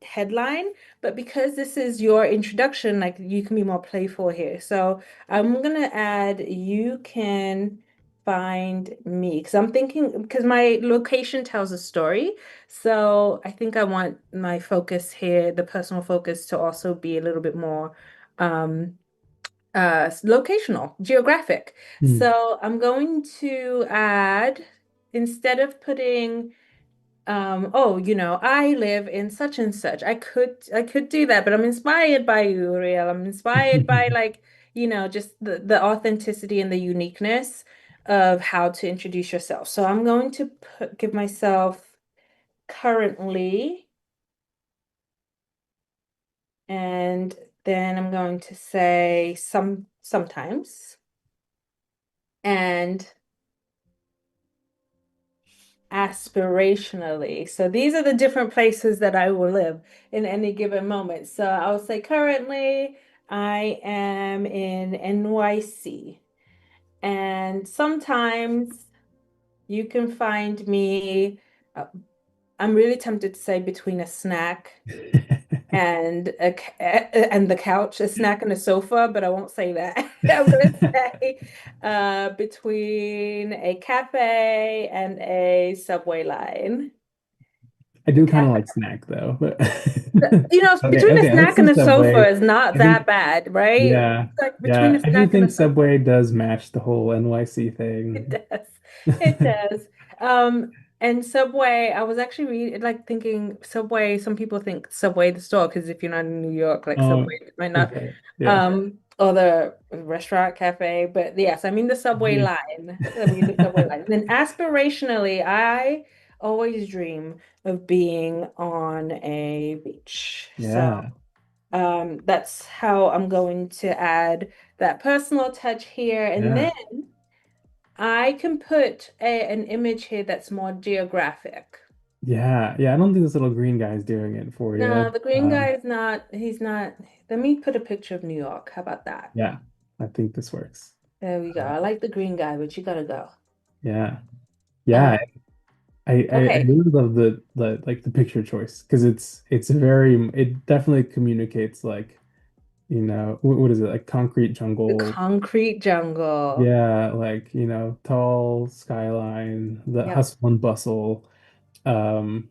headline, but because this is your introduction, like you can be more playful here. So I'm gonna add, you can find me because I'm thinking because my location tells a story. So I think I want my focus here, the personal focus, to also be a little bit more um locational, geographic. Hmm. So I'm going to add, instead of putting oh, I live in such and such. I could do that, but I'm inspired by you, Uriel. I'm inspired by, like, just the authenticity and the uniqueness of how to introduce yourself. So I'm going to give myself currently, and then I'm going to say sometimes, and aspirationally. So these are the different places that I will live in any given moment. So I'll say currently I am in NYC. And sometimes you can find me, uh, I'm really tempted to say between a snack and and the couch, a snack and a sofa, but I won't say that. I'm gonna say between a cafe and a subway line. I A do kind of cafe. like snack though, but okay, Between a okay, let's snack do and a sofa Subway. is not I that think, bad, right? yeah, It's like between yeah, a I do snack and a think sofa. Subway does match the whole NYC It thing. does. It does. And Subway, I was actually thinking Subway, some people think Subway the store, because if you're not in New York, like Oh, Subway might not, okay, yeah. or the restaurant cafe, but yes, I mean the subway Mhm. line. I mean the subway line. And then aspirationally, I always dream of being on a beach. So Yeah, that's how I'm going to add that personal touch here. And yeah, then I can put an image here that's more geographic. yeah. I don't think this little green guy is doing it for No, you. the green guy is not, he's not. Let me put a picture of New York. How about that? Yeah, I think this works. There we go. Uh, I like the green guy, but you gotta go. yeah, yeah. Uh, I okay. really love the like the picture choice because it definitely communicates like, what is it, like concrete The jungle. concrete jungle. Yeah, like, tall skyline, the Yep. hustle and bustle. Um,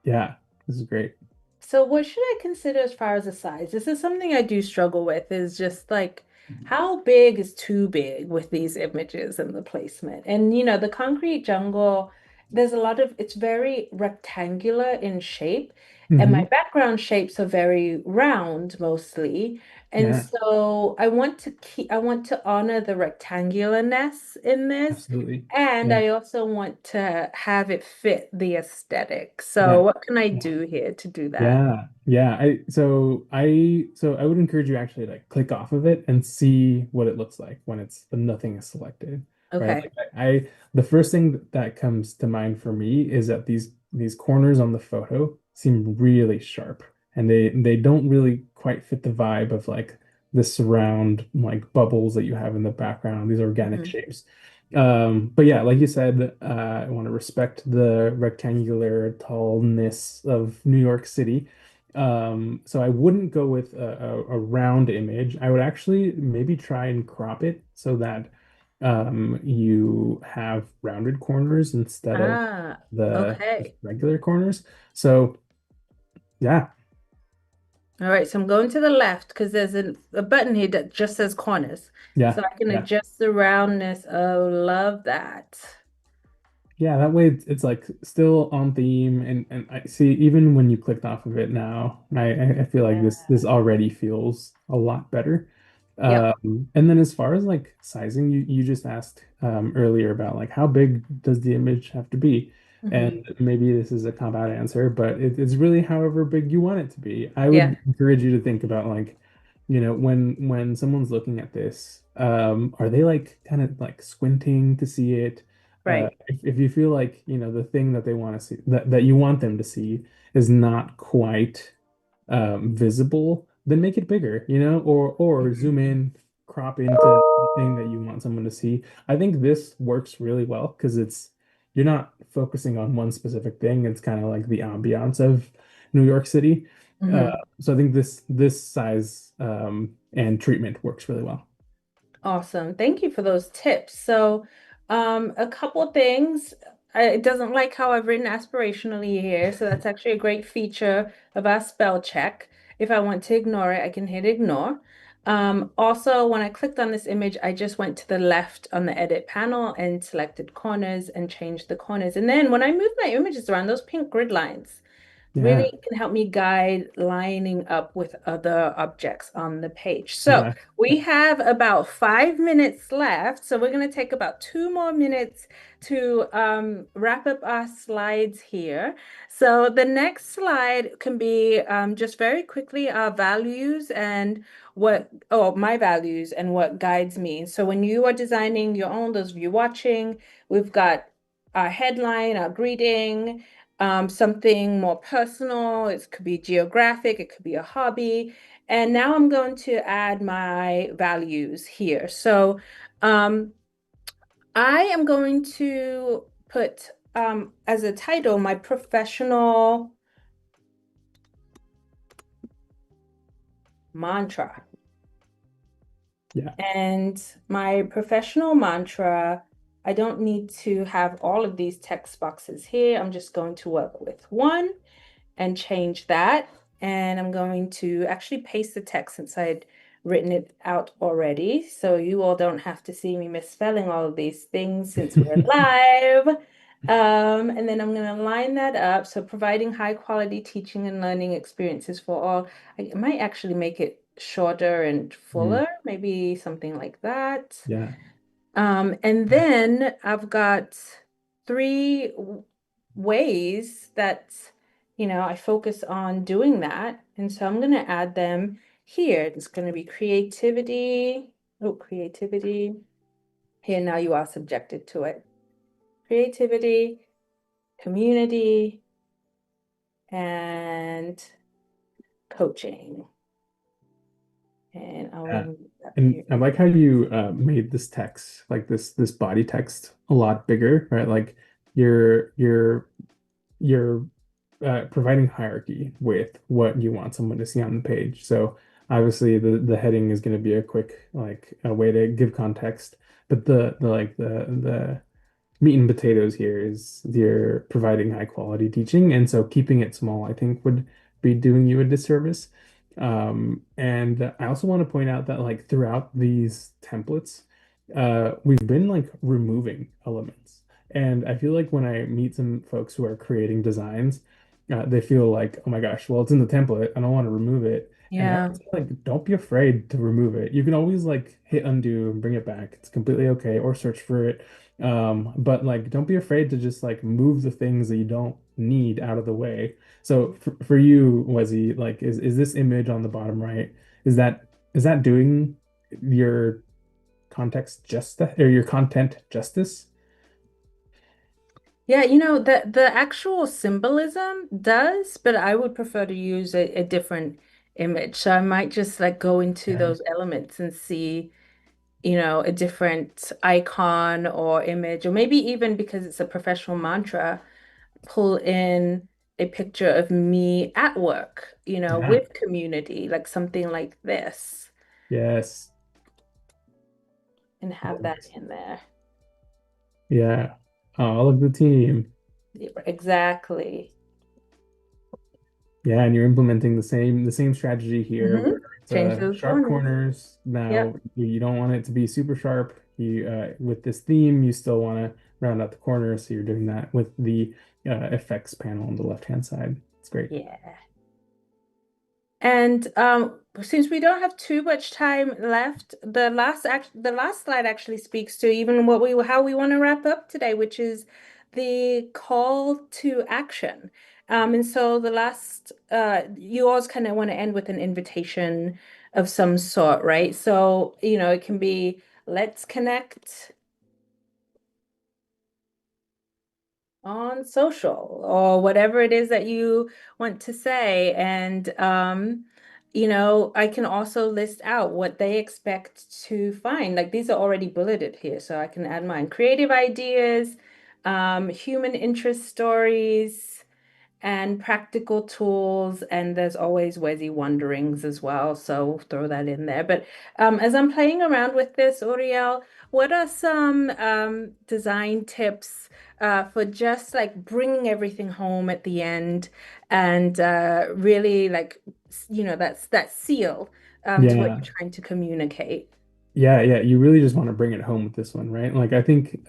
yeah, this is great. So what should I consider as far as the size? This is something I do struggle with, is just like how big is too big with these images and the placement. And the concrete jungle, there's a lot of, it's very rectangular in shape. And my Hmm. background shapes are very round mostly. And Yeah, so I want to honor the rectangularness in this. absolutely. And Yeah, I also want to have it fit the aesthetic. So yeah. what can I do here to do that? Yeah. I would encourage you actually like click off of it and see what it looks like when nothing is selected, right? Okay. Like the first thing that comes to mind for me is that these corners on the photo seem really sharp, and they don't really quite fit the vibe of like the surround like bubbles that you have in the background, these organic Mhm. shapes. But yeah, like you said, I want to respect the rectangular tallness of New York City. So I wouldn't go with a round image. I would actually maybe try and crop it so that you have rounded corners instead of Ah, the just okay. regular corners. So yeah, All right. So I'm going to the left because there's a button here that just says corners. So yeah, I can yeah. adjust the roundness. Oh, love that. Yeah, that way it's like still on theme, and I see even when you clicked off of it now, I feel like Yeah. this already feels a lot better. Yep. And then as far as like sizing, you just asked earlier about like how big does the image have to be? And Hmm. maybe this is a cop out answer, but it's really however big you want it to be. I Yeah. would encourage you to think about like, when someone's looking at this, are they like kind of like squinting to see it? Right. If you feel like, the thing that they want to see, that you want them to see is not quite visible, then make it bigger, or zoom Mhm. in, crop into the thing that you want someone to see. I think this works really well because you're not focusing on one specific thing. It's kind of like the ambiance of New York City. Uh, Mhm. so I think this size and treatment works really well. Awesome. Thank you for those tips. So, a couple things. It doesn't like how I've written aspirationally here, so that's actually a great feature of our spell check. If I want to ignore it, I can hit ignore. Also, when I clicked on this image, I just went to the left on the edit panel and selected corners and changed the corners. And then when I move my images around, those pink grid lines really Yeah, can help me guide lining up with other objects on the page. So yeah, we have about 5 minutes left. So we're going to take about 2 more minutes to wrap up our slides here. So the next slide can be just very quickly our values and my values and what guides me. So when you are designing your own, those of you watching, we've got our headline, our greeting, something more personal. It could be geographic, it could be a hobby. And now I'm going to add my values here. So I am going to put as a title my professional mantra. yeah. And my professional mantra, I don't need to have all of these text boxes here. I'm just going to work with one and change that. And I'm going to actually paste the text since I'd written it out already. So you all don't have to see me misspelling all of these things since we're live. And then I'm going to line that up. So providing high quality teaching and learning experiences for all. I might actually make it shorter and Mm, fuller, maybe something like that. yeah. And then I've got three ways that, I focus on doing that. And so I'm going to add them here. It's going to be creativity. Oh, creativity. Here, now you are subjected to it. Creativity, community, and coaching. And I'll Yeah. remove that And I period. like how you made this text, like this body text, a lot bigger, right? Like you're providing hierarchy with what you want someone to see on the page. So obviously the heading is going to be a quick like a way to give context, but the meat and potatoes here is you're providing high quality teaching, and so keeping it small, I think, would be doing you a disservice. And I also want to point out that like throughout these templates, we've been like removing elements, and I feel like when I meet some folks who are creating designs, they feel like, oh my gosh, well, it's in the template, I don't want to remove it. And I Yeah. would say, like, don't be afraid to remove it. You can always like hit undo and bring it back. It's completely okay, or search for it, but like, don't be afraid to just like move the things that you don't need out of the way. So for you, Wezzy, like, is this image on the bottom right? Is that doing your context justice or your content justice? Yeah, the actual symbolism does, but I would prefer to use a different image. So I might just like go into Yeah. those elements and see, a different icon or image, or maybe even because it's a professional mantra, pull in a picture of me at work, Yeah. with community, like something like this, Yes. and have Love that it. in there. Yeah. All of the team. Yeah, exactly. Yeah, and you're implementing the same strategy here Hmm. where it's Change those sharp corners. corners. Now Yep. you don't want it to be super sharp. You with this theme, you still want to round out the corner. So you're doing that with the effects panel on the left-hand side. It's great. Yeah. And since we don't have too much time left, the last slide actually speaks to even how we want to wrap up today, which is the call to action. And so the last you always kind of want to end with an invitation of some sort, right? So, it can be let's connect on social or whatever it is that you want to say. And, I can also list out what they expect to find. Like these are already bulleted here, so I can add mine. Creative ideas, human interest stories, and practical tools. And there's always Wezzy Wonderings as well. So we'll throw that in there. But as I'm playing around with this, Uriel, what are some design tips for just like bringing everything home at the end and really like, that's that seal to what Yeah. you're trying to communicate? Yeah, yeah, you really just want to bring it home with this one, right? Like I think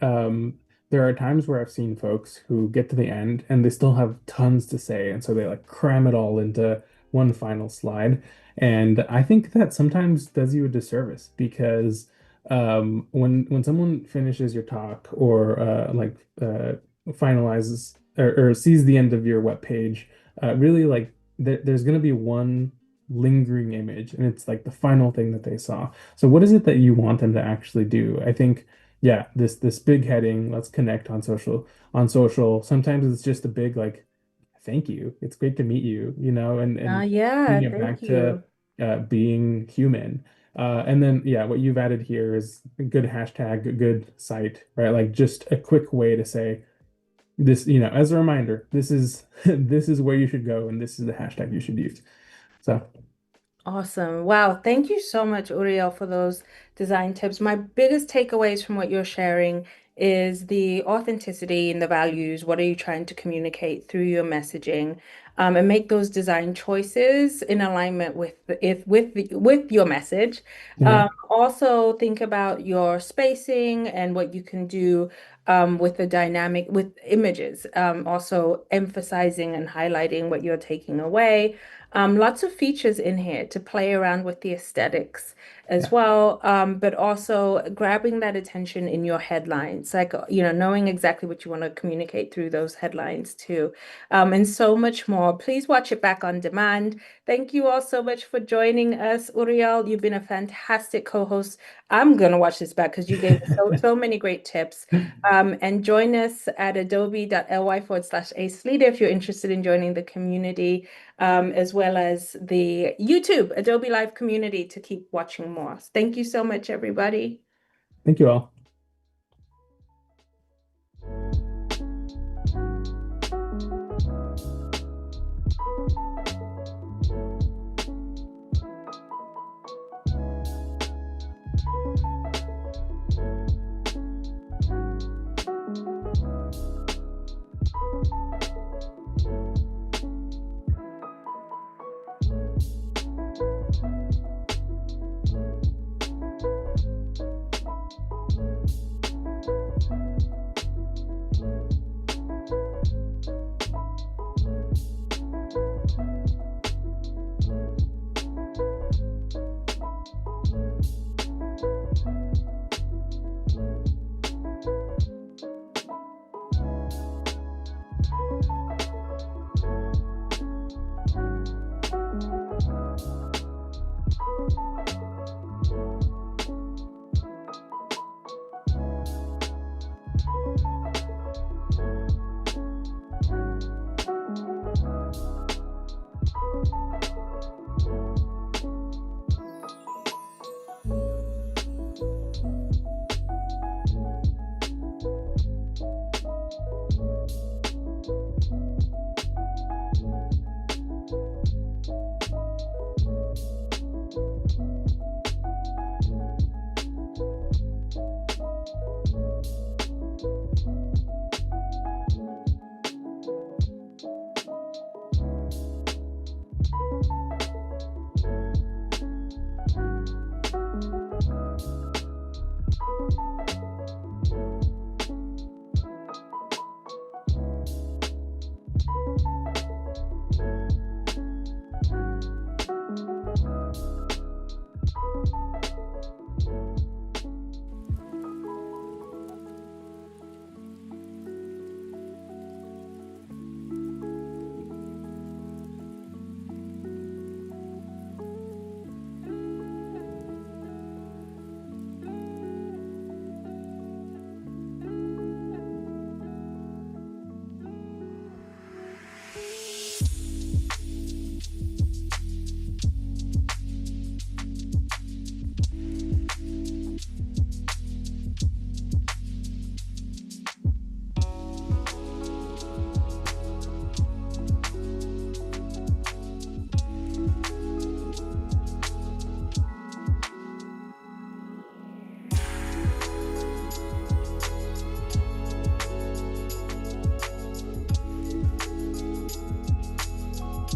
there are times where I've seen folks who get to the end and they still have tons to say, and so they like cram it all into one final slide. And I think that sometimes does you a disservice because when someone finishes your talk or finalizes or sees the end of your web page, really like there's going to be one lingering image, and it's like the final thing that they saw. So what is it that you want them to actually do? I think, yeah, this big heading, let's connect on social. On social, sometimes it's just a big like, thank you. It's great to meet you, and Yeah, bringing it thank back to you. being human. And then yeah, what you've added here is a good hashtag, a good site, right? Like just a quick way to say this, as a reminder, this is this is where you should go, and this is the hashtag you should use. So Awesome. Wow. Thank you so much, Uriel, for those design tips. My biggest takeaways from what you're sharing is the authenticity and the values. What are you trying to communicate through your messaging? And make those design choices in alignment with your message. yeah, Also think about your spacing and what you can do with the dynamic with images. Also emphasizing and highlighting what you're taking away. Lots of features in here to play around with the aesthetics as yeah. well, but also grabbing that attention in your headlines, like, knowing exactly what you want to communicate through those headlines too, and so much more. Please watch it back on demand. Thank you all so much for joining us, Uriel. You've been a fantastic co-host. I'm going to watch this back because you gave us so many great tips. And join us at adobe.ly/ace leader if you're interested in joining the community, as well as the YouTube Adobe Live community to keep watching more. Thank you so much, everybody. Thank you all.